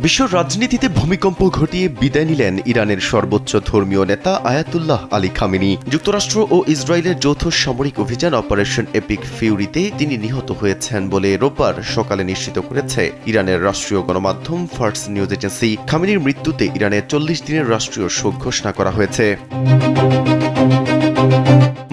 বিশ্ব রাজনীতিতে ভূমিকম্প ঘটিয়ে বিদায় নিলেন ইরানের সর্বোচ্চ ধর্মীয় নেতা আয়াতুল্লাহ আলী খামেনি। যুক্তরাষ্ট্র ও ইসরায়েলের যৌথ সামরিক অভিযান অপারেশন এপিক ফিউরিতে তিনি নিহত হয়েছেন বলে রোববার সকালে নিশ্চিত করেছে ইরানের রাষ্ট্রীয় গণমাধ্যম ফার্স নিউজ এজেন্সি। খামেনির মৃত্যুতে ইরানের 40 দিনের রাষ্ট্রীয় শোক ঘোষণা করা হয়েছে।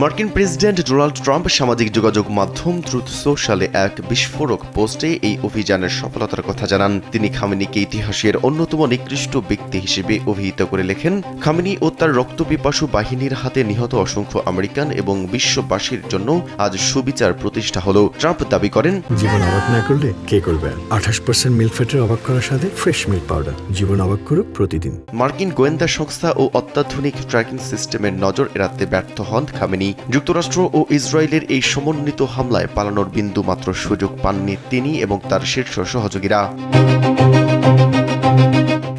মার্কিন প্রেসিডেন্ট ডোনাল্ড ট্রাম্প সামাজিক যোগাযোগ মাধ্যম ট্রুথ সোশ্যালে এক বিস্ফোরক পোস্টে এই অভিযানের সফলতার কথা জানান। তিনি খামেনিকে ইতিহাসের অন্যতম নিকৃষ্ট ব্যক্তি হিসেবে অভিহিত করে লেখেন, খামেনি ও তার রক্তপিপাসু বাহিনীর হাতে নিহত অসংখ্য আমেরিকান এবং বিশ্ববাসীর জন্য আজ সুবিচার প্রতিষ্ঠা হল। ট্রাম্প দাবি করেন, জীবন অবাক না করলে কে করবে? 28% মিল্ক ফ্যাটের অবাক করার সাথে ফ্রেশ মিল্ক পাউডার। জীবন অবাক করুক প্রতিদিন। মার্কিন গোয়েন্দা সংস্থা ও অত্যাধুনিক ট্র্যাকিং সিস্টেমের নজর এড়াতে ব্যর্থ হন খামেনি। যুক্তরাষ্ট্র ও ইসরায়েলের এই সমন্বিত হামলায় পালানোর বিন্দু মাত্র সুযোগ পাননি তিনি এবং তার শীর্ষ সহযোগীরা।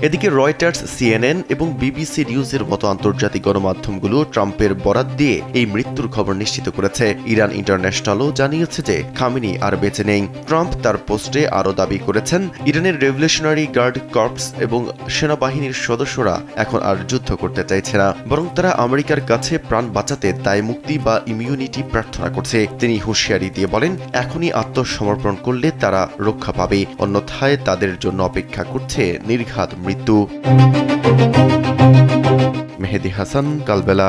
এদিকে রয়টার্স, সিএনএন এবং বিবিসি নিউজের মতো আন্তর্জাতিক গণমাধ্যমগুলো ট্রাম্পের বরাত দিয়ে এই মৃত্যুর খবর নিশ্চিত করেছে। ইরান ইন্টারন্যাশনালও জানিয়েছে যে খামেনি আর বেঁচে নেই। ট্রাম্প তার পোস্টে আরও দাবি করেছেন, ইরানের রেভলিউশনারি গার্ড কর্পস এবং সেনাবাহিনীর সদস্যরা এখন আর যুদ্ধ করতে চাইছে না, বরং তারা আমেরিকার কাছে প্রাণ বাঁচাতে দায় মুক্তি বা ইমিউনিটি প্রার্থনা করছে। তিনি হুঁশিয়ারি দিয়ে বলেন, এখনই আত্মসমর্পণ করলে তারা রক্ষা পাবে, অন্যথায় তাদের জন্য অপেক্ষা করছে নির্ঘাত মৃত্যু। মেহেদী হাসান, কালবেলা।